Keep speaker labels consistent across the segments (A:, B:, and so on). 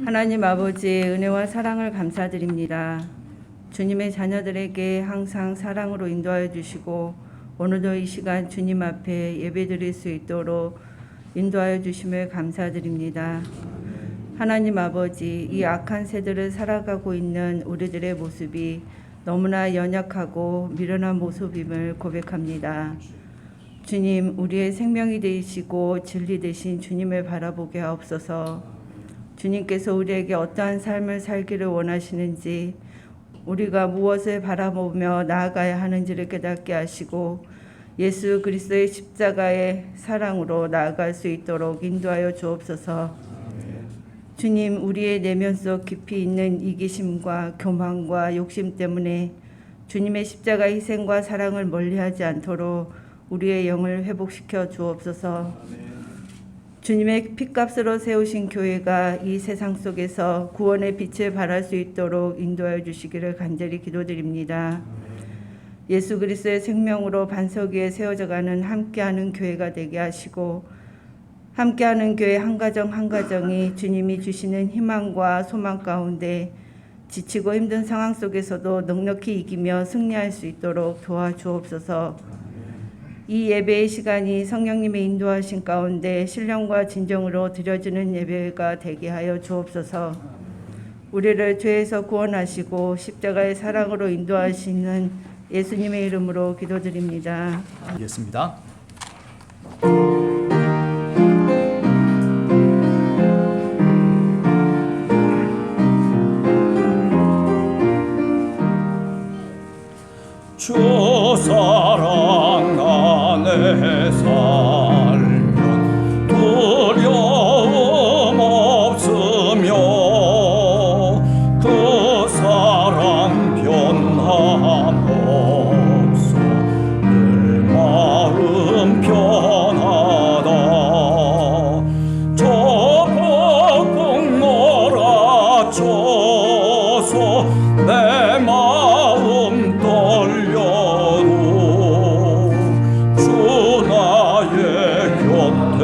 A: 하나님 아버지의 은혜와 사랑을 감사드립니다. 주님의 자녀들에게 항상 사랑으로 인도하여 주시고 오늘도 이 시간 주님 앞에 예배드릴 수 있도록 인도하여 주심을 감사드립니다. 하나님 아버지, 이 악한 세대를 살아가고 있는 우리들의 모습이 너무나 연약하고 미련한 모습임을 고백합니다. 주님, 우리의 생명이 되시고 진리 되신 주님을 바라보게 하옵소서. 주님께서 우리에게 어떠한 삶을 살기를 원하시는지, 우리가 무엇을 바라보며 나아가야 하는지를 깨닫게 하시고 예수 그리스도의 십자가의 사랑으로 나아갈 수 있도록 인도하여 주옵소서. 주님, 우리의 내면 속 깊이 있는 이기심과 교만과 욕심 때문에 주님의 십자가 희생과 사랑을 멀리하지 않도록 우리의 영을 회복시켜 주옵소서. 주님의 핏값으로 세우신 교회가 이 세상 속에서 구원의 빛을 발할 수 있도록 인도하여 주시기를 간절히 기도드립니다. 예수 그리스도의 생명으로 반석 위에 세워져가는 함께하는 교회가 되게 하시고, 함께하는 교회 한 가정 한 가정이 주님이 주시는 희망과 소망 가운데 지치고 힘든 상황 속에서도 넉넉히 이기며 승리할 수 있도록 도와주옵소서. 이 예배의 시간이 성령님의 인도하신 가운데 신령과 진정으로 드려지는 예배가 되게 하여 주옵소서. 우리를 죄에서 구원하시고 십자가의 사랑으로 인도하시는 예수님의 이름으로 기도드립니다.
B: 알겠습니다. 주 사랑 안에 살면 두려움 없으며 그 사랑 변함 없어 늘 마음 편하다. 저 폭풍 몰아쳐서 내 마음 떨려도 주 나의 곁에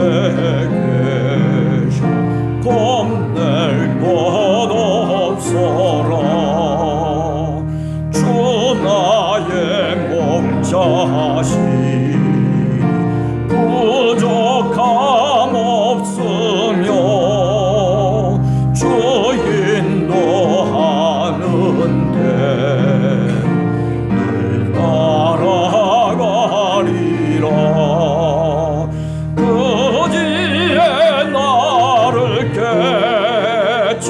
B: 계셔 겁낼 것 없어라. 주 나의 목자시니 부족함 없으며 주 인도하는데 늘 따라가리라. 그지에 나를 깨쳐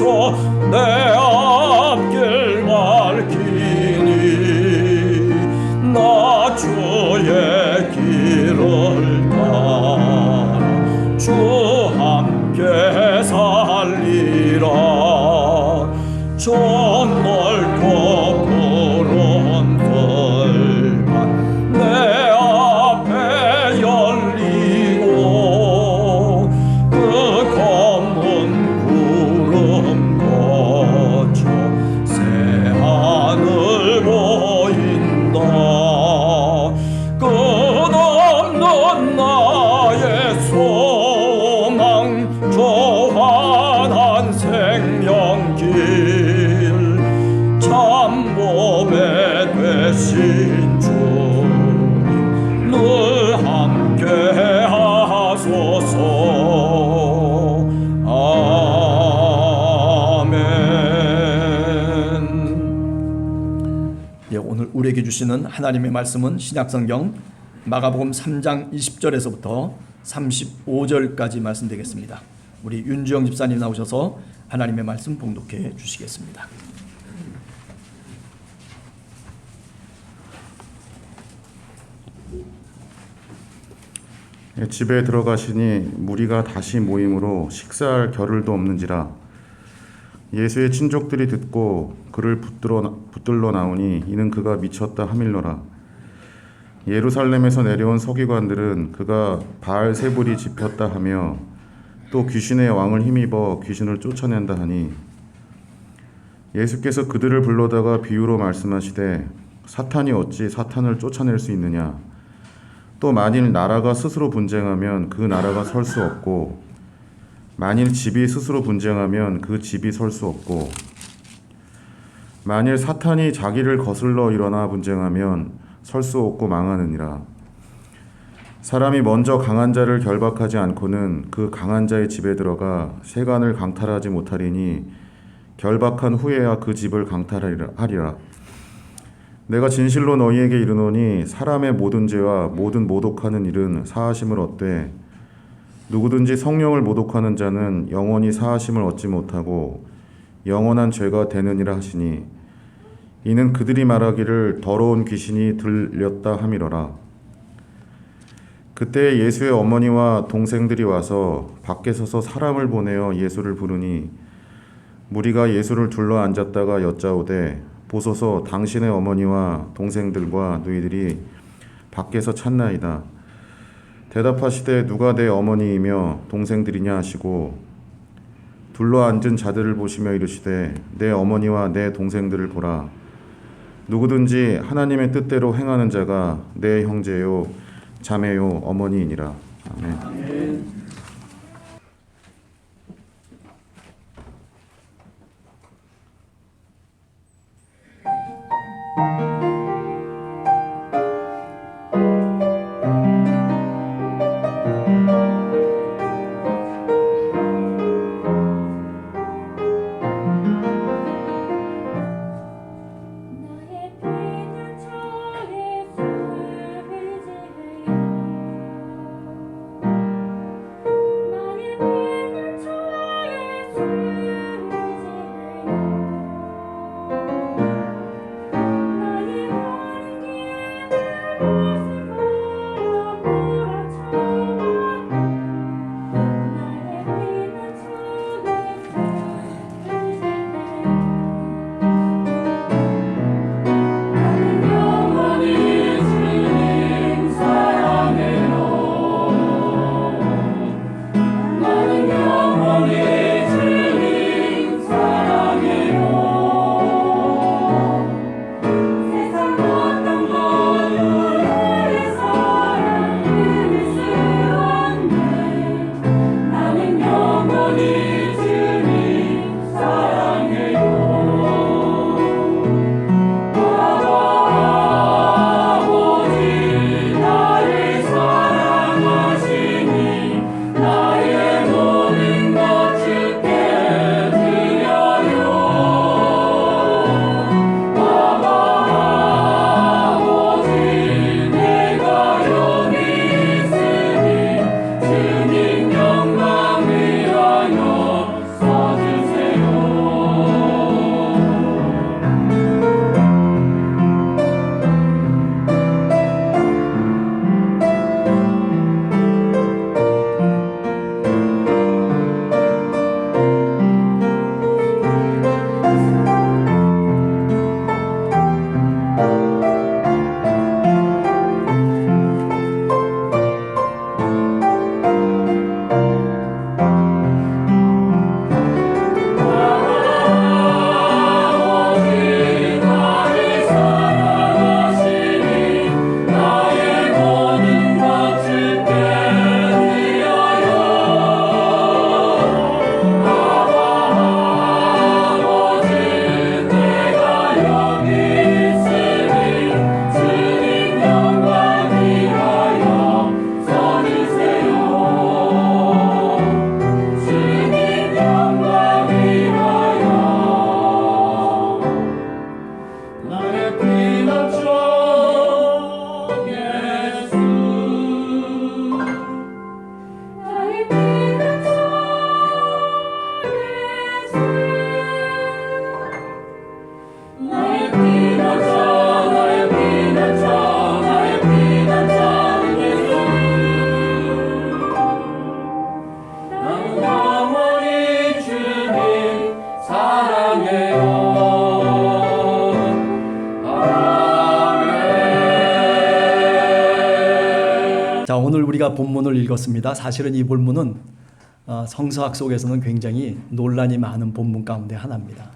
B: 내 앞길 밝히니 나 주의 길을 따라 주 함께 살리라. 저 넓고 푸른 들판 내 앞에 열리고 그 검은 구름 거쳐 새 하늘 보인다. 끝없는 나의 소망 저 환한 생명길 참보배 되신 주님 늘 함께 하소서. 아멘. 오늘 우리에게 주시는 하나님의 말씀은 신약성경 마가복음 3장 20절에서부터 35절까지 말씀되겠습니다. 우리 윤주영 집사님 나오셔서 하나님의 말씀 봉독해 주시겠습니다.
C: 집에 들어가시니 무리가 다시 모임으로 식사할 겨를도 없는지라. 예수의 친족들이 듣고 그를 붙들러 나오니 이는 그가 미쳤다 하밀러라. 예루살렘에서 내려온 서기관들은 그가 바알세불이 집혔다 하며 또 귀신의 왕을 힘입어 귀신을 쫓아낸다 하니 예수께서 그들을 불러다가 비유로 말씀하시되 사탄이 어찌 사탄을 쫓아낼 수 있느냐. 또 만일 나라가 스스로 분쟁하면 그 나라가 설 수 없고 만일 집이 스스로 분쟁하면 그 집이 설 수 없고 만일 사탄이 자기를 거슬러 일어나 분쟁하면 설 수 없고 망하느니라. 사람이 먼저 강한 자를 결박하지 않고는 그 강한 자의 집에 들어가 세간을 강탈하지 못하리니 결박한 후에야 그 집을 강탈하리라. 내가 진실로 너희에게 이르노니 사람의 모든 죄와 모든 모독하는 일은 사하심을 얻되 누구든지 성령을 모독하는 자는 영원히 사하심을 얻지 못하고 영원한 죄가 되느니라 하시니 이는 그들이 말하기를 더러운 귀신이 들렸다 함이러라. 그때 예수의 어머니와 동생들이 와서 밖에 서서 사람을 보내어 예수를 부르니 무리가 예수를 둘러 앉았다가 여짜오되 보소서 당신의 어머니와 동생들과 너희들이 밖에서 찾나이다. 대답하시되 누가 내 어머니이며 동생들이냐 하시고 둘러 앉은 자들을 보시며 이르시되 내 어머니와 내 동생들을 보라. 누구든지 하나님의 뜻대로 행하는 자가 내 형제요 자매요 어머니이니라. 아멘.
B: 자, 오늘 우리가 본문을 읽었습니다. 사실은 이 본문은 성서학 속에서는 굉장히 논란이 많은 본문 가운데 하나입니다.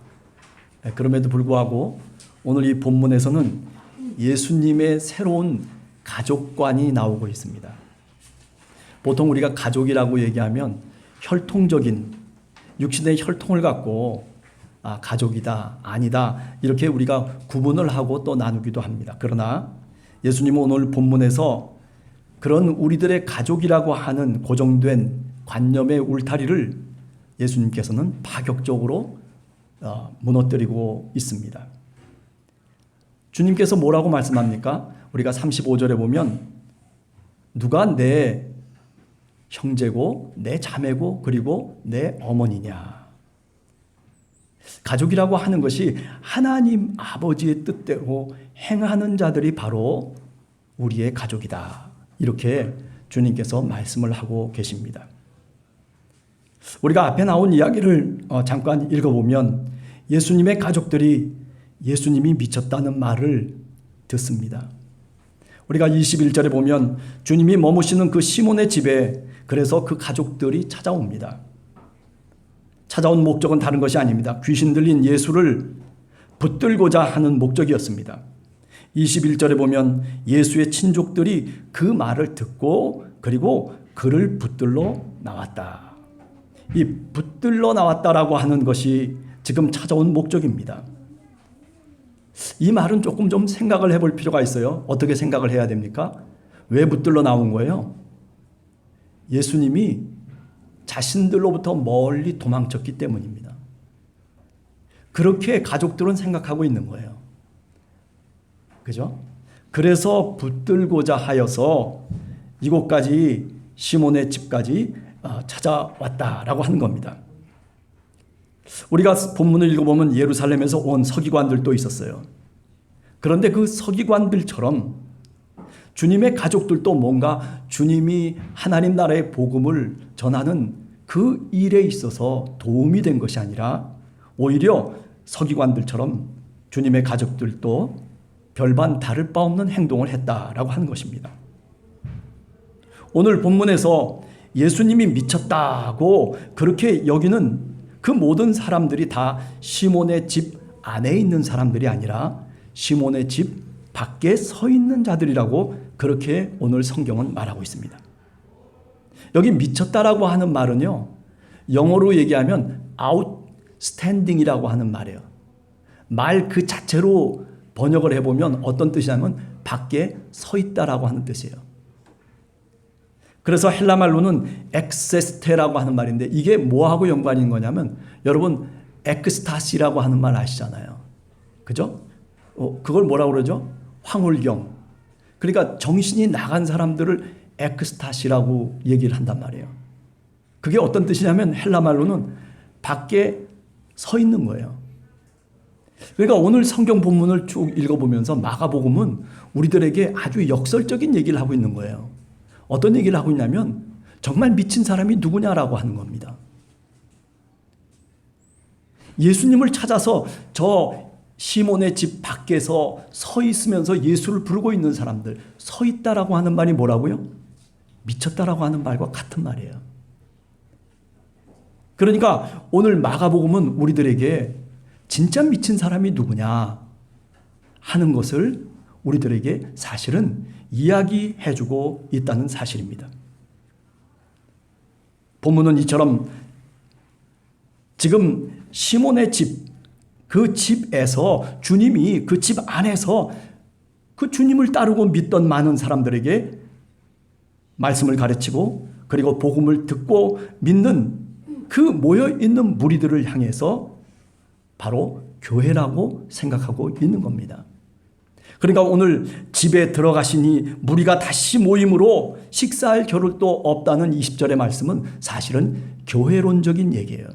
B: 그럼에도 불구하고 오늘 이 본문에서는 예수님의 새로운 가족관이 나오고 있습니다. 보통 우리가 가족이라고 얘기하면 혈통적인 육신의 혈통을 갖고 가족이다, 아니다 이렇게 우리가 구분을 하고 또 나누기도 합니다. 그러나 예수님은 오늘 본문에서 그런 우리들의 가족이라고 하는 고정된 관념의 울타리를 예수님께서는 파격적으로 무너뜨리고 있습니다. 주님께서 뭐라고 말씀합니까? 우리가 35절에 보면 누가 내 형제고 내 자매고 그리고 내 어머니냐. 가족이라고 하는 것이 하나님 아버지의 뜻대로 행하는 자들이 바로 우리의 가족이다. 이렇게 주님께서 말씀을 하고 계십니다. 우리가 앞에 나온 이야기를 잠깐 읽어보면 예수님의 가족들이 예수님이 미쳤다는 말을 듣습니다. 우리가 21절에 보면 주님이 머무시는 그 시몬의 집에 그래서 그 가족들이 찾아옵니다. 찾아온 목적은 다른 것이 아닙니다. 귀신 들린 예수를 붙들고자 하는 목적이었습니다. 21절에 보면 예수의 친족들이 그 말을 듣고 그리고 그를 붙들러 나왔다. 이 붙들러 나왔다라고 하는 것이 지금 찾아온 목적입니다. 이 말은 조금 좀 생각을 해볼 필요가 있어요. 어떻게 생각을 해야 됩니까? 왜 붙들러 나온 거예요? 예수님이 자신들로부터 멀리 도망쳤기 때문입니다. 그렇게 가족들은 생각하고 있는 거예요. 그죠? 그래서 붙들고자 하여서 이곳까지 시몬의 집까지 찾아왔다라고 하는 겁니다. 우리가 본문을 읽어보면 예루살렘에서 온 서기관들도 있었어요. 그런데 그 서기관들처럼 주님의 가족들도 뭔가 주님이 하나님 나라의 복음을 전하는 그 일에 있어서 도움이 된 것이 아니라 오히려 서기관들처럼 주님의 가족들도 별반 다를 바 없는 행동을 했다라고 하는 것입니다. 오늘 본문에서 예수님이 미쳤다고 그렇게 여기는 그 모든 사람들이 다 시몬의 집 안에 있는 사람들이 아니라 시몬의 집 밖에 서 있는 자들이라고 그렇게 오늘 성경은 말하고 있습니다. 여기 미쳤다라고 하는 말은요, 영어로 얘기하면 outstanding이라고 하는 말이에요. 말 그 자체로 번역을 해보면 어떤 뜻이냐면 밖에 서 있다라고 하는 뜻이에요. 그래서 헬라 말로는 엑세스테라고 하는 말인데 이게 뭐하고 연관이 있는 거냐면 여러분 엑스타시라고 하는 말 아시잖아요. 그죠? 그걸 뭐라고 그러죠? 황홀경. 그러니까 정신이 나간 사람들을 엑스타시라고 얘기를 한단 말이에요. 그게 어떤 뜻이냐면 헬라 말로는 밖에 서 있는 거예요. 그러니까 오늘 성경 본문을 쭉 읽어보면서 마가복음은 우리들에게 아주 역설적인 얘기를 하고 있는 거예요. 어떤 얘기를 하고 있냐면 정말 미친 사람이 누구냐라고 하는 겁니다. 예수님을 찾아서 저 시몬의 집 밖에서 서 있으면서 예수를 부르고 있는 사람들, 서 있다라고 하는 말이 뭐라고요? 미쳤다라고 하는 말과 같은 말이에요. 그러니까 오늘 마가복음은 우리들에게 진짜 미친 사람이 누구냐 하는 것을 우리들에게 사실은 이야기해주고 있다는 사실입니다. 본문은 이처럼 지금 시몬의 집, 그 집에서 주님이 그 집 안에서 그 주님을 따르고 믿던 많은 사람들에게 말씀을 가르치고 그리고 복음을 듣고 믿는 그 모여있는 무리들을 향해서 바로 교회라고 생각하고 있는 겁니다. 그러니까 오늘 집에 들어가시니 무리가 다시 모임으로 식사할 겨를도 없다는 20절의 말씀은 사실은 교회론적인 얘기예요.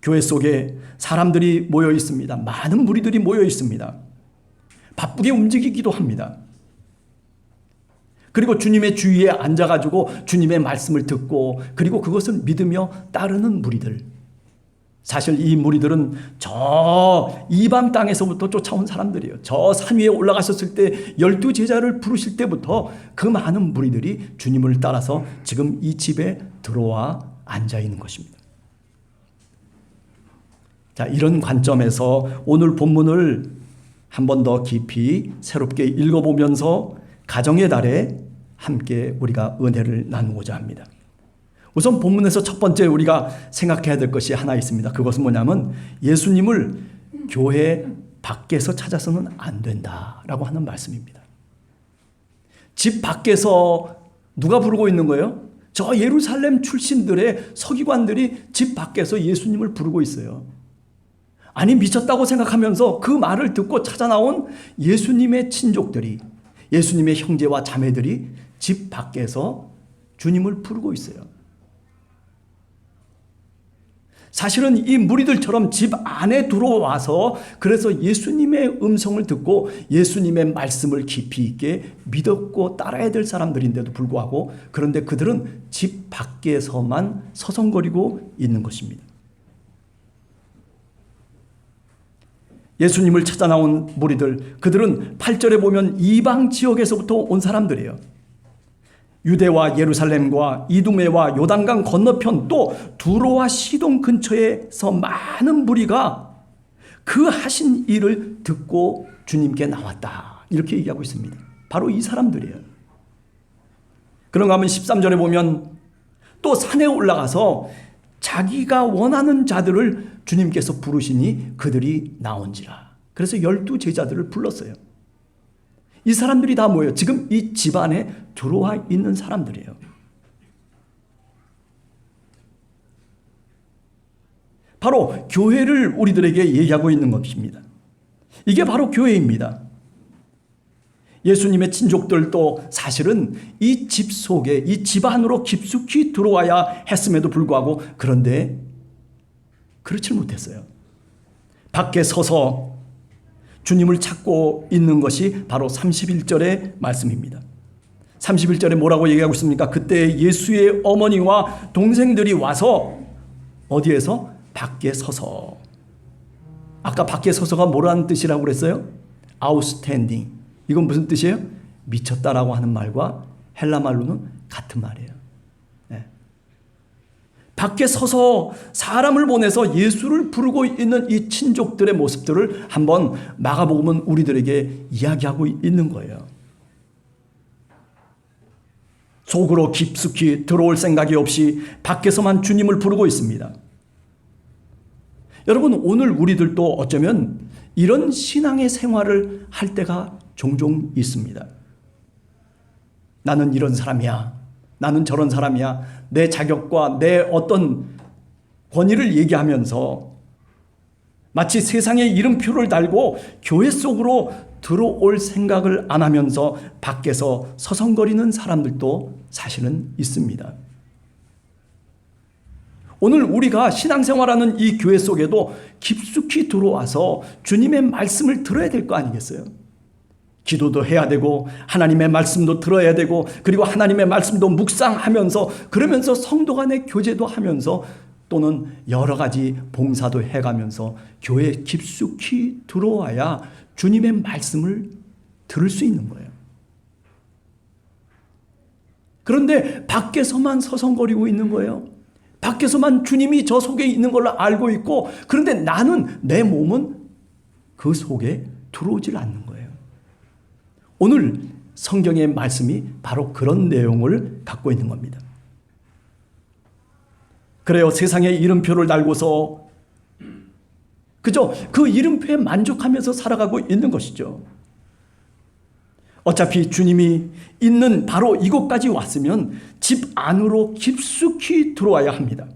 B: 교회 속에 사람들이 모여 있습니다. 많은 무리들이 모여 있습니다. 바쁘게 움직이기도 합니다. 그리고 주님의 주위에 앉아가지고 주님의 말씀을 듣고 그리고 그것을 믿으며 따르는 무리들. 사실 이 무리들은 저 이방 땅에서부터 쫓아온 사람들이에요. 저 산 위에 올라가셨을 때 12 제자를 부르실 때부터 그 많은 무리들이 주님을 따라서 지금 이 집에 들어와 앉아 있는 것입니다. 자, 이런 관점에서 오늘 본문을 한 번 더 깊이 새롭게 읽어보면서 가정의 달에 함께 우리가 은혜를 나누고자 합니다. 우선 본문에서 첫 번째 우리가 생각해야 될 것이 하나 있습니다. 그것은 뭐냐면 예수님을 교회 밖에서 찾아서는 안 된다라고 하는 말씀입니다. 집 밖에서 누가 부르고 있는 거예요? 저 예루살렘 출신들의 서기관들이 집 밖에서 예수님을 부르고 있어요. 아니, 미쳤다고 생각하면서 그 말을 듣고 찾아 나온 예수님의 친족들이, 예수님의 형제와 자매들이 집 밖에서 주님을 부르고 있어요. 사실은 이 무리들처럼 집 안에 들어와서 그래서 예수님의 음성을 듣고 예수님의 말씀을 깊이 있게 믿었고 따라야 될 사람들인데도 불구하고, 그런데 그들은 집 밖에서만 서성거리고 있는 것입니다. 예수님을 찾아 나온 무리들, 그들은 8절에 보면 이방 지역에서부터 온 사람들이에요. 유대와 예루살렘과 이두메와 요단강 건너편 또 두로와 시돈 근처에서 많은 무리가 그 하신 일을 듣고 주님께 나왔다, 이렇게 얘기하고 있습니다. 바로 이 사람들이에요. 그런가 하면 13절에 보면 또 산에 올라가서 자기가 원하는 자들을 주님께서 부르시니 그들이 나온지라. 그래서 12 제자들을 불렀어요. 이 사람들이 다 뭐예요? 지금 이 집안에 들어와 있는 사람들이에요. 바로 교회를 우리들에게 얘기하고 있는 것입니다. 이게 바로 교회입니다. 예수님의 친족들도 사실은 이 집 속에, 이 집 안으로 깊숙이 들어와야 했음에도 불구하고 그런데 그렇지 못했어요. 밖에 서서 주님을 찾고 있는 것이 바로 31절의 말씀입니다. 31절에 뭐라고 얘기하고 있습니까? 그때 예수의 어머니와 동생들이 와서 어디에서? 밖에 서서. 아까 밖에 서서가 뭐라는 뜻이라고 그랬어요? outstanding. 이건 무슨 뜻이에요? 미쳤다라고 하는 말과 헬라 말로는 같은 말이에요. 네. 밖에 서서 사람을 보내서 예수를 부르고 있는 이 친족들의 모습들을 한번 마가복음은 우리들에게 이야기하고 있는 거예요. 속으로 깊숙이 들어올 생각이 없이 밖에서만 주님을 부르고 있습니다. 여러분, 오늘 우리들도 어쩌면 이런 신앙의 생활을 할 때가 종종 있습니다. 나는 이런 사람이야. 나는 저런 사람이야. 내 자격과 내 어떤 권위를 얘기하면서 마치 세상에 이름표를 달고 교회 속으로 들어올 생각을 안 하면서 밖에서 서성거리는 사람들도 사실은 있습니다. 오늘 우리가 신앙생활하는 이 교회 속에도 깊숙이 들어와서 주님의 말씀을 들어야 될 거 아니겠어요? 기도도 해야 되고 하나님의 말씀도 들어야 되고 그리고 하나님의 말씀도 묵상하면서 그러면서 성도 간의 교제도 하면서 또는 여러 가지 봉사도 해가면서 교회에 깊숙이 들어와야 주님의 말씀을 들을 수 있는 거예요. 그런데 밖에서만 서성거리고 있는 거예요. 밖에서만 주님이 저 속에 있는 걸로 알고 있고 그런데 나는, 내 몸은 그 속에 들어오질 않는 거예요. 오늘 성경의 말씀이 바로 그런 내용을 갖고 있는 겁니다. 그래요. 세상에 이름표를 달고서 그저 그 이름표에 만족하면서 살아가고 있는 것이죠. 어차피 주님이 있는 바로 이곳까지 왔으면 집 안으로 깊숙이 들어와야 합니다.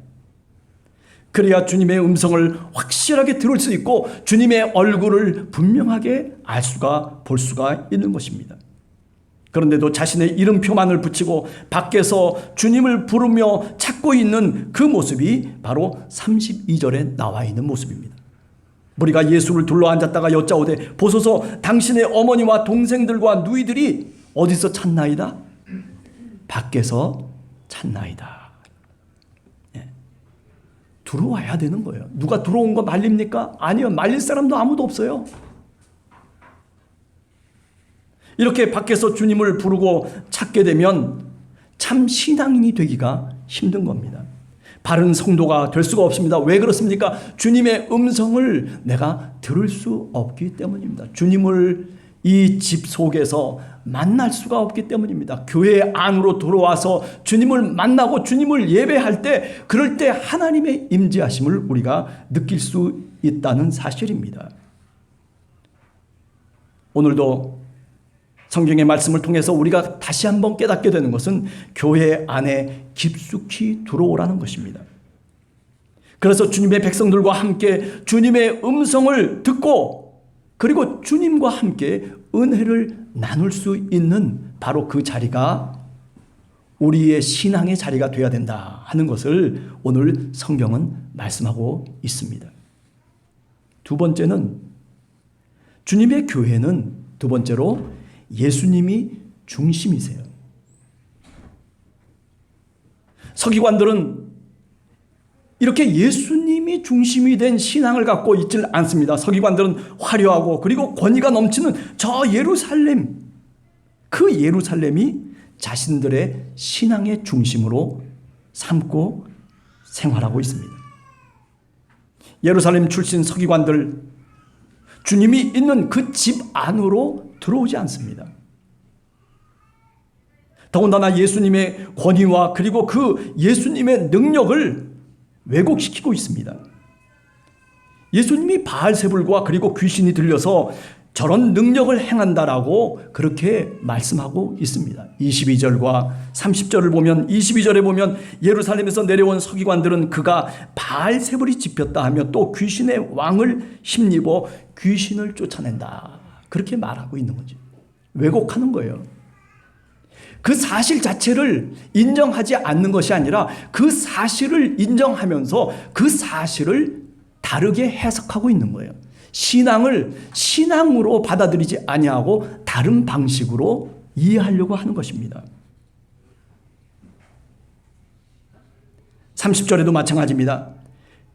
B: 그래야 주님의 음성을 확실하게 들을 수 있고 주님의 얼굴을 분명하게 알 수가, 볼 수가 있는 것입니다. 그런데도 자신의 이름표만을 붙이고 밖에서 주님을 부르며 찾고 있는 그 모습이 바로 32절에 나와 있는 모습입니다. 우리가 예수를 둘러앉았다가 여짜오되 보소서 당신의 어머니와 동생들과 누이들이 어디서 찾나이다? 밖에서 찾나이다. 들어와야 되는 거예요. 누가 들어온 거 말립니까? 아니요. 말릴 사람도 아무도 없어요. 이렇게 밖에서 주님을 부르고 찾게 되면 참 신앙인이 되기가 힘든 겁니다. 바른 성도가 될 수가 없습니다. 왜 그렇습니까? 주님의 음성을 내가 들을 수 없기 때문입니다. 주님을 이 집 속에서 만날 수가 없기 때문입니다. 교회 안으로 들어와서 주님을 만나고 주님을 예배할 때, 그럴 때 하나님의 임재하심을 우리가 느낄 수 있다는 사실입니다. 오늘도 성경의 말씀을 통해서 우리가 다시 한번 깨닫게 되는 것은 교회 안에 깊숙이 들어오라는 것입니다. 그래서 주님의 백성들과 함께 주님의 음성을 듣고, 그리고 주님과 함께 은혜를 나눌 수 있는 바로 그 자리가 우리의 신앙의 자리가 되어야 된다 하는 것을 오늘 성경은 말씀하고 있습니다. 두 번째는, 주님의 교회는 두 번째로 예수님이 중심이세요. 서기관들은 이렇게 예수님이 중심이 된 신앙을 갖고 있질 않습니다. 서기관들은 화려하고 그리고 권위가 넘치는 저 예루살렘, 그 예루살렘이 자신들의 신앙의 중심으로 삼고 생활하고 있습니다. 예루살렘 출신 서기관들, 주님이 있는 그 집 안으로 들어오지 않습니다. 더군다나 예수님의 권위와 그리고 그 예수님의 능력을 왜곡시키고 있습니다. 예수님이 바알세불과 그리고 귀신이 들려서 저런 능력을 행한다라고 그렇게 말씀하고 있습니다. 22절과 30절을 보면, 22절에 보면 예루살렘에서 내려온 서기관들은 그가 바알세불이 집혔다 하며 또 귀신의 왕을 힘입어 귀신을 쫓아낸다, 그렇게 말하고 있는 거죠. 왜곡하는 거예요. 그 사실 자체를 인정하지 않는 것이 아니라 그 사실을 인정하면서 그 사실을 다르게 해석하고 있는 거예요. 신앙을 신앙으로 받아들이지 아니하고 다른 방식으로 이해하려고 하는 것입니다. 30절에도 마찬가지입니다.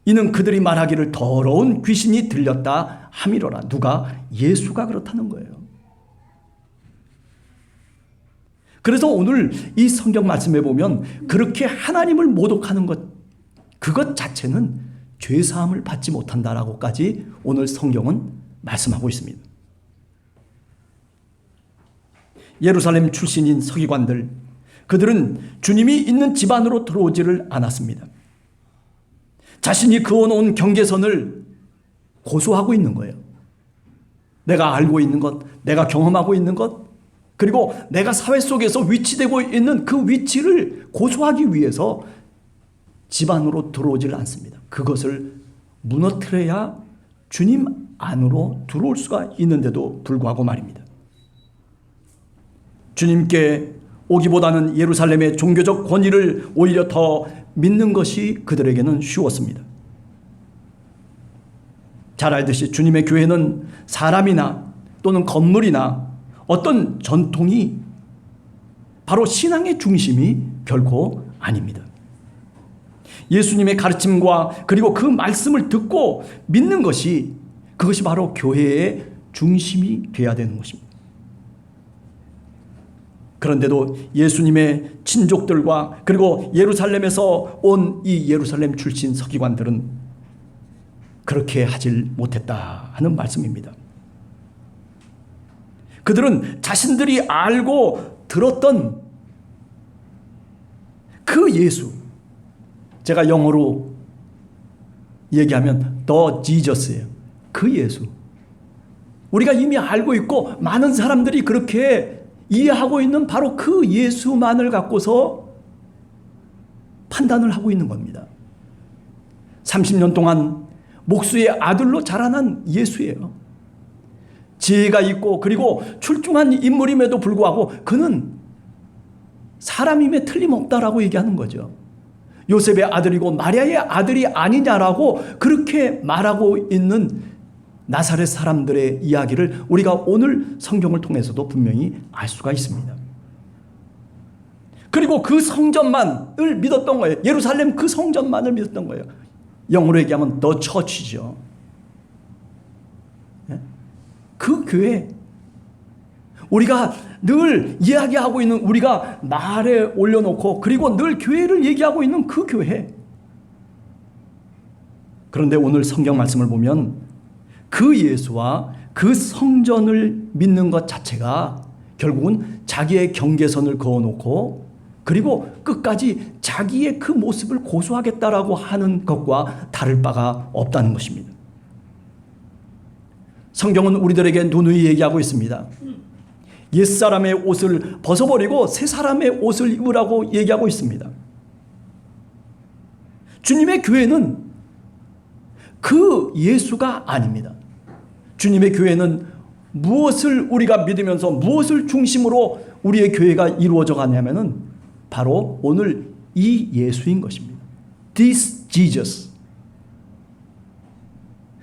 B: 이는 그들이 말하기를 더러운 귀신이 들렸다 함이로라. 누가? 예수가 그렇다는 거예요. 그래서 오늘 이 성경 말씀에 보면 그렇게 하나님을 모독하는 것, 그것 자체는 죄사함을 받지 못한다라고까지 오늘 성경은 말씀하고 있습니다. 예루살렘 출신인 서기관들, 그들은 주님이 있는 집 안으로 들어오지를 않았습니다. 자신이 그어놓은 경계선을 고수하고 있는 거예요. 내가 알고 있는 것, 내가 경험하고 있는 것, 그리고 내가 사회 속에서 위치되고 있는 그 위치를 고수하기 위해서 집 안으로 들어오질 않습니다. 그것을 무너뜨려야 주님 안으로 들어올 수가 있는데도 불구하고 말입니다. 주님께 오기보다는 예루살렘의 종교적 권위를 오히려 더 믿는 것이 그들에게는 쉬웠습니다. 잘 알듯이 주님의 교회는 사람이나 또는 건물이나 어떤 전통이 바로 신앙의 중심이 결코 아닙니다. 예수님의 가르침과 그리고 그 말씀을 듣고 믿는 것이, 그것이 바로 교회의 중심이 되어야 되는 것입니다. 그런데도 예수님의 친족들과 그리고 예루살렘에서 온 이 예루살렘 출신 서기관들은 그렇게 하질 못했다 하는 말씀입니다. 그들은 자신들이 알고 들었던 그 예수, 제가 영어로 얘기하면 The Jesus예요. 그 예수, 우리가 이미 알고 있고 많은 사람들이 그렇게 이해하고 있는 바로 그 예수만을 갖고서 판단을 하고 있는 겁니다. 30년 동안 목수의 아들로 자라난 예수예요. 지혜가 있고 그리고 출중한 인물임에도 불구하고 그는 사람임에 틀림없다라고 얘기하는 거죠. 요셉의 아들이고 마리아의 아들이 아니냐라고 그렇게 말하고 있는 나사렛 사람들의 이야기를 우리가 오늘 성경을 통해서도 분명히 알 수가 있습니다. 그리고 그 성전만을 믿었던 거예요. 예루살렘 그 성전만을 믿었던 거예요. 영어로 얘기하면 The Church죠. 그 교회, 우리가 늘 이야기하고 있는, 우리가 말에 올려놓고 그리고 늘 교회를 얘기하고 있는 그 교회. 그런데 오늘 성경 말씀을 보면 그 예수와 그 성전을 믿는 것 자체가 결국은 자기의 경계선을 그어놓고 그리고 끝까지 자기의 그 모습을 고수하겠다라고 하는 것과 다를 바가 없다는 것입니다. 성경은 우리들에게 누누이 얘기하고 있습니다. 옛사람의 옷을 벗어버리고 새 사람의 옷을 입으라고 얘기하고 있습니다. 주님의 교회는 그 예수가 아닙니다. 주님의 교회는 무엇을 우리가 믿으면서 무엇을 중심으로 우리의 교회가 이루어져 가냐면은 바로 오늘 이 예수인 것입니다. This Jesus.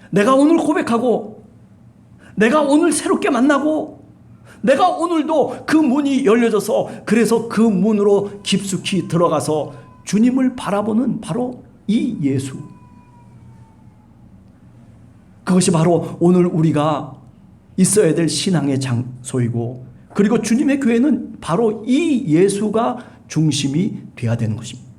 B: 내가 오늘 고백하고 내가 오늘 새롭게 만나고 내가 오늘도 그 문이 열려져서 그래서 그 문으로 깊숙이 들어가서 주님을 바라보는 바로 이 예수. 그것이 바로 오늘 우리가 있어야 될 신앙의 장소이고 그리고 주님의 교회는 바로 이 예수가 중심이 되어야 되는 것입니다.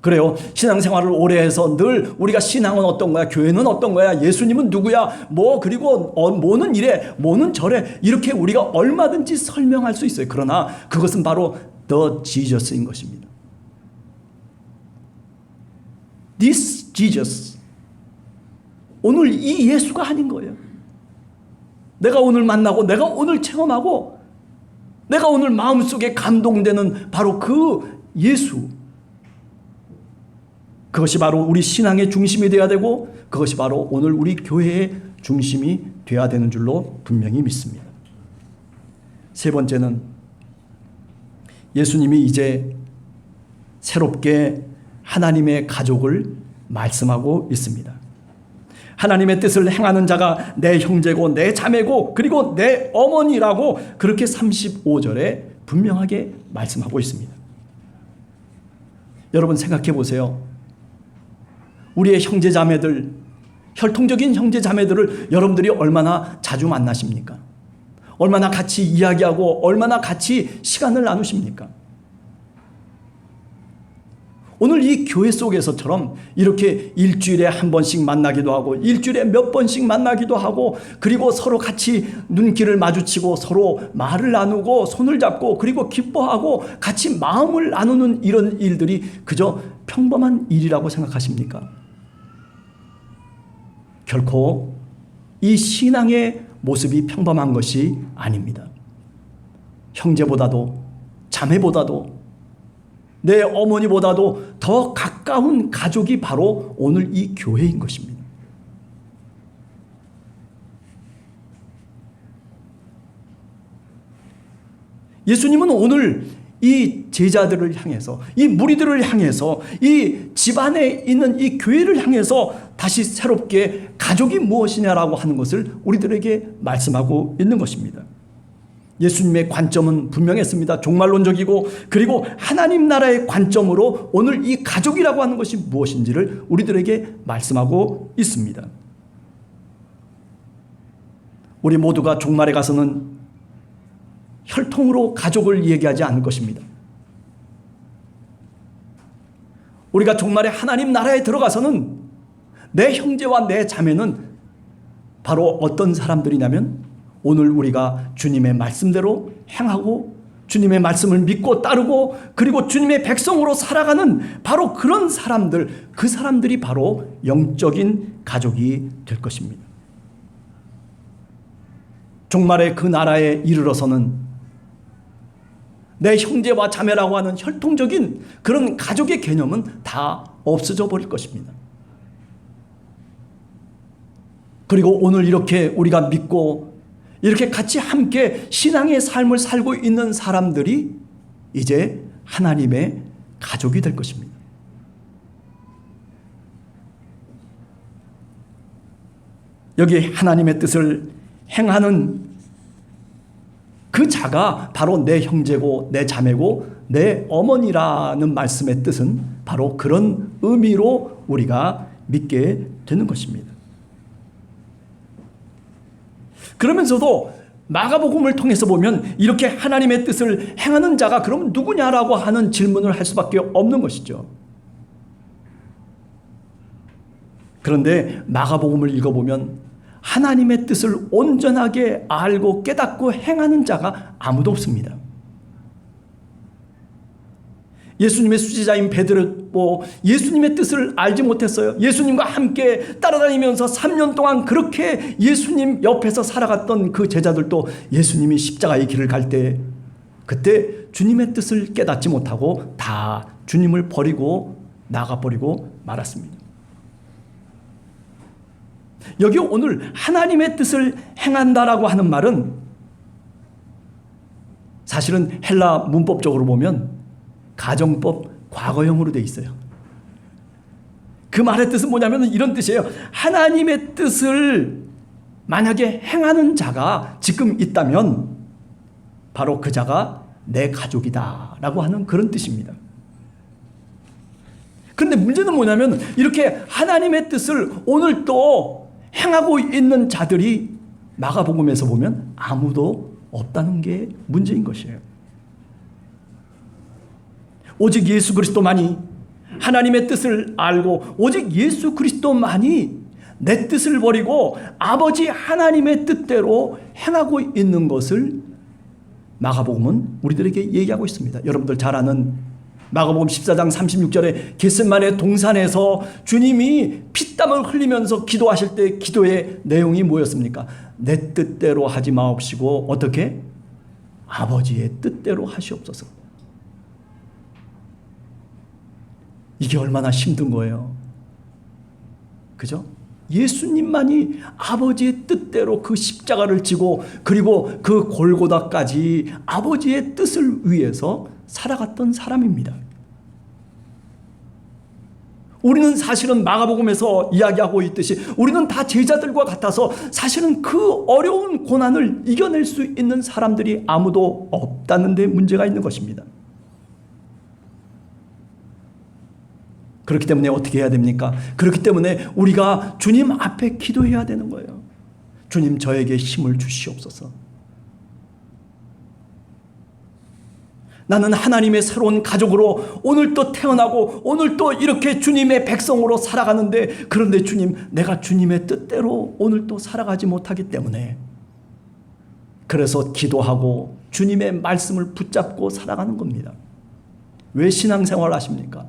B: 그래요. 신앙생활을 오래 해서 늘 우리가 신앙은 어떤 거야, 교회는 어떤 거야, 예수님은 누구야, 그리고 뭐는 이래, 뭐는 저래 이렇게 우리가 얼마든지 설명할 수 있어요. 그러나 그것은 바로 The Jesus인 것입니다. This Jesus. 오늘 이 예수가 아닌 거예요. 내가 오늘 만나고 내가 오늘 체험하고 내가 오늘 마음속에 감동되는 바로 그 예수. 그것이 바로 우리 신앙의 중심이 되어야 되고 그것이 바로 오늘 우리 교회의 중심이 되어야 되는 줄로 분명히 믿습니다. 세 번째는 예수님이 이제 새롭게 하나님의 가족을 말씀하고 있습니다. 하나님의 뜻을 행하는 자가 내 형제고 내 자매고 그리고 내 어머니라고 그렇게 35절에 분명하게 말씀하고 있습니다. 여러분 생각해 보세요. 우리의 형제 자매들, 혈통적인 형제 자매들을 여러분들이 얼마나 자주 만나십니까? 얼마나 같이 이야기하고 얼마나 같이 시간을 나누십니까? 오늘 이 교회 속에서처럼 이렇게 일주일에 한 번씩 만나기도 하고 일주일에 몇 번씩 만나기도 하고 그리고 서로 같이 눈길을 마주치고 서로 말을 나누고 손을 잡고 그리고 기뻐하고 같이 마음을 나누는 이런 일들이 그저 평범한 일이라고 생각하십니까? 결코 이 신앙의 모습이 평범한 것이 아닙니다. 형제보다도 자매보다도 내 어머니보다도 더 가까운 가족이 바로 오늘 이 교회인 것입니다. 예수님은 오늘 이 제자들을 향해서 이 무리들을 향해서 이 집안에 있는 이 교회를 향해서 다시 새롭게 가족이 무엇이냐라고 하는 것을 우리들에게 말씀하고 있는 것입니다. 예수님의 관점은 분명했습니다. 종말론적이고 그리고 하나님 나라의 관점으로 오늘 이 가족이라고 하는 것이 무엇인지를 우리들에게 말씀하고 있습니다. 우리 모두가 종말에 가서는 혈통으로 가족을 얘기하지 않을 것입니다. 우리가 종말에 하나님 나라에 들어가서는 내 형제와 내 자매는 바로 어떤 사람들이냐면 오늘 우리가 주님의 말씀대로 행하고 주님의 말씀을 믿고 따르고 그리고 주님의 백성으로 살아가는 바로 그런 사람들, 그 사람들이 바로 영적인 가족이 될 것입니다. 종말의 그 나라에 이르러서는 내 형제와 자매라고 하는 혈통적인 그런 가족의 개념은 다 없어져 버릴 것입니다. 그리고 오늘 이렇게 우리가 믿고 이렇게 같이 함께 신앙의 삶을 살고 있는 사람들이 이제 하나님의 가족이 될 것입니다. 여기 하나님의 뜻을 행하는 그 자가 바로 내 형제고 내 자매고 내 어머니라는 말씀의 뜻은 바로 그런 의미로 우리가 믿게 되는 것입니다. 그러면서도 마가복음을 통해서 보면 이렇게 하나님의 뜻을 행하는 자가 그럼 누구냐라고 하는 질문을 할 수밖에 없는 것이죠. 그런데 마가복음을 읽어보면 하나님의 뜻을 온전하게 알고 깨닫고 행하는 자가 아무도 없습니다. 예수님의 수제자인 베드로 예수님의 뜻을 알지 못했어요. 예수님과 함께 따라다니면서 3년 동안 그렇게 예수님 옆에서 살아갔던 그 제자들도 예수님이 십자가의 길을 갈 때 그때 주님의 뜻을 깨닫지 못하고 다 주님을 버리고 나가버리고 말았습니다. 여기 오늘 하나님의 뜻을 행한다라고 하는 말은 사실은 헬라 문법적으로 보면 가정법 과거형으로 되어 있어요. 그 말의 뜻은 뭐냐면 이런 뜻이에요. 하나님의 뜻을 만약에 행하는 자가 지금 있다면 바로 그 자가 내 가족이다 라고 하는 그런 뜻입니다. 그런데 문제는 뭐냐면 이렇게 하나님의 뜻을 오늘 또 행하고 있는 자들이 마가복음에서 보면 아무도 없다는 게 문제인 것이에요. 오직 예수 그리스도만이 하나님의 뜻을 알고 오직 예수 그리스도만이 내 뜻을 버리고 아버지 하나님의 뜻대로 행하고 있는 것을 마가복음은 우리들에게 얘기하고 있습니다. 여러분들 잘 아는 마가복음 14장 36절에 겟세마네 동산에서 주님이 피땀을 흘리면서 기도하실 때 기도의 내용이 뭐였습니까? 내 뜻대로 하지 마옵시고 어떻게? 아버지의 뜻대로 하시옵소서. 이게 얼마나 힘든 거예요. 그죠? 예수님만이 아버지의 뜻대로 그 십자가를 지고 그리고 그 골고다까지 아버지의 뜻을 위해서 살아갔던 사람입니다. 우리는 사실은 마가복음에서 이야기하고 있듯이 우리는 다 제자들과 같아서 사실은 그 어려운 고난을 이겨낼 수 있는 사람들이 아무도 없다는 데 문제가 있는 것입니다. 그렇기 때문에 어떻게 해야 됩니까? 그렇기 때문에 우리가 주님 앞에 기도해야 되는 거예요. 주님 저에게 힘을 주시옵소서. 나는 하나님의 새로운 가족으로 오늘 또 태어나고 오늘 또 이렇게 주님의 백성으로 살아가는데 그런데 주님 내가 주님의 뜻대로 오늘 또 살아가지 못하기 때문에 그래서 기도하고 주님의 말씀을 붙잡고 살아가는 겁니다. 왜 신앙생활을 하십니까?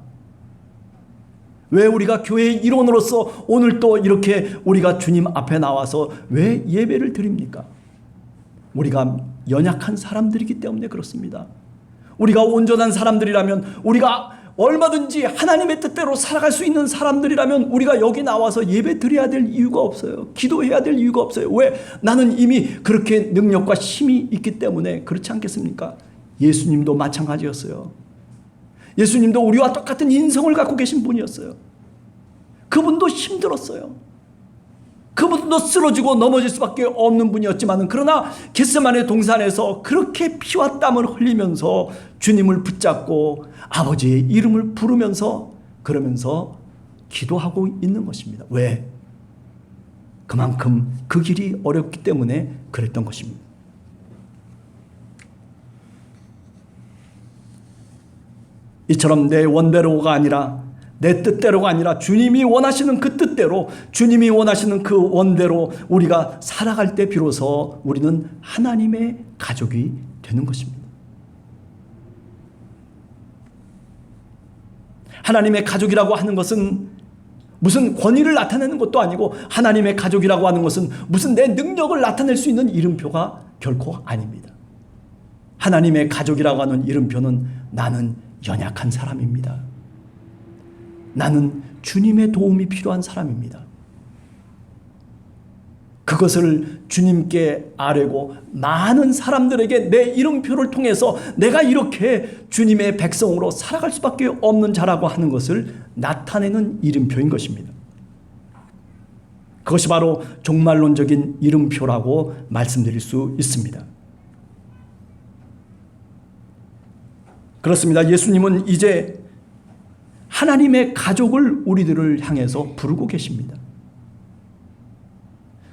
B: 왜 우리가 교회의 일원으로서 오늘 또 이렇게 우리가 주님 앞에 나와서 왜 예배를 드립니까? 우리가 연약한 사람들이기 때문에 그렇습니다. 우리가 온전한 사람들이라면 우리가 얼마든지 하나님의 뜻대로 살아갈 수 있는 사람들이라면 우리가 여기 나와서 예배 드려야 될 이유가 없어요. 기도해야 될 이유가 없어요. 왜? 나는 이미 그렇게 능력과 힘이 있기 때문에 그렇지 않겠습니까? 예수님도 마찬가지였어요. 예수님도 우리와 똑같은 인성을 갖고 계신 분이었어요. 그분도 힘들었어요. 그분도 쓰러지고 넘어질 수밖에 없는 분이었지만 그러나 겟세마네 동산에서 그렇게 피와 땀을 흘리면서 주님을 붙잡고 아버지의 이름을 부르면서 그러면서 기도하고 있는 것입니다. 왜? 그만큼 그 길이 어렵기 때문에 그랬던 것입니다. 이처럼 내 원대로가 아니라 내 뜻대로가 아니라 주님이 원하시는 그 뜻대로 주님이 원하시는 그 원대로 우리가 살아갈 때 비로소 우리는 하나님의 가족이 되는 것입니다. 하나님의 가족이라고 하는 것은 무슨 권위를 나타내는 것도 아니고 하나님의 가족이라고 하는 것은 무슨 내 능력을 나타낼 수 있는 이름표가 결코 아닙니다. 하나님의 가족이라고 하는 이름표는 나는 연약한 사람입니다. 나는 주님의 도움이 필요한 사람입니다. 그것을 주님께 아뢰고 많은 사람들에게 내 이름표를 통해서 내가 이렇게 주님의 백성으로 살아갈 수밖에 없는 자라고 하는 것을 나타내는 이름표인 것입니다. 그것이 바로 종말론적인 이름표라고 말씀드릴 수 있습니다. 그렇습니다. 예수님은 이제 하나님의 가족을 우리들을 향해서 부르고 계십니다.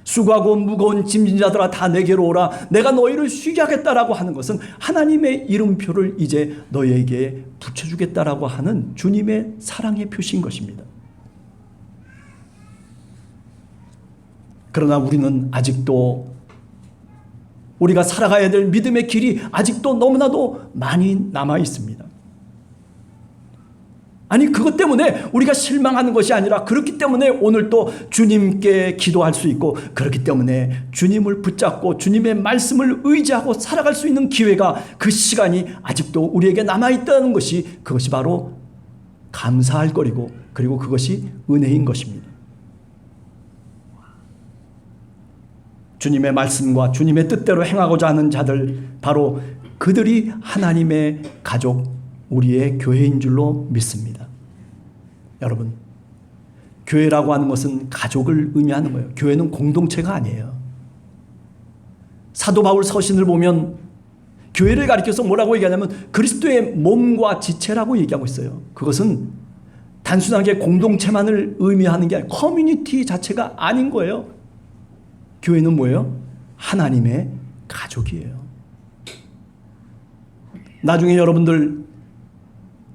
B: 수고하고 무거운 짐진 자들아 다 내게로 오라 내가 너희를 쉬게 하겠다라고 하는 것은 하나님의 이름표를 이제 너희에게 붙여주겠다라고 하는 주님의 사랑의 표시인 것입니다. 그러나 우리는 아직도 우리가 살아가야 될 믿음의 길이 아직도 너무나도 많이 남아 있습니다. 아니, 그것 때문에 우리가 실망하는 것이 아니라 그렇기 때문에 오늘 또 주님께 기도할 수 있고, 그렇기 때문에 주님을 붙잡고 주님의 말씀을 의지하고 살아갈 수 있는 기회가, 그 시간이 아직도 우리에게 남아있다는 것이, 그것이 바로 감사할 거리고, 그리고 그것이 은혜인 것입니다. 주님의 말씀과 주님의 뜻대로 행하고자 하는 자들, 바로 그들이 하나님의 가족, 우리의 교회인 줄로 믿습니다. 여러분, 교회라고 하는 것은 가족을 의미하는 거예요. 교회는 공동체가 아니에요. 사도 바울 서신을 보면 교회를 가리켜서 뭐라고 얘기하냐면 그리스도의 몸과 지체라고 얘기하고 있어요. 그것은 단순하게 공동체만을 의미하는 게 아니라 커뮤니티 자체가 아닌 거예요. 교회는 뭐예요? 하나님의 가족이에요. 나중에 여러분들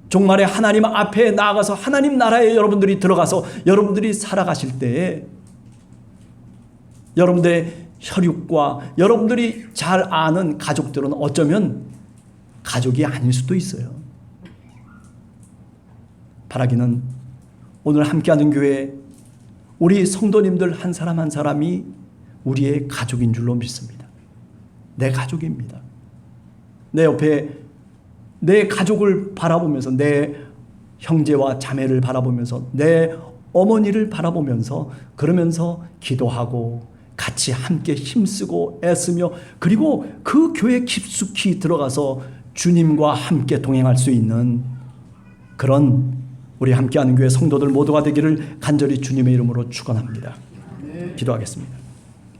B: 종말에 하나님 앞에 나아가서 하나님 나라에 여러분들이 들어가서 여러분들이 살아가실 때에 여러분들의 혈육과 여러분들이 잘 아는 가족들은 어쩌면 가족이 아닐 수도 있어요. 바라기는 오늘 함께하는 교회 우리 성도님들 한 사람 한 사람이 우리의 가족인 줄로 믿습니다. 내 가족입니다. 내 옆에 내 가족을 바라보면서, 내 형제와 자매를 바라보면서, 내 어머니를 바라보면서, 그러면서 기도하고 같이 함께 힘쓰고 애쓰며, 그리고 그 교회 깊숙이 들어가서 주님과 함께 동행할 수 있는 그런 우리 함께하는 교회 성도들 모두가 되기를 간절히 주님의 이름으로 축원합니다. 기도하겠습니다.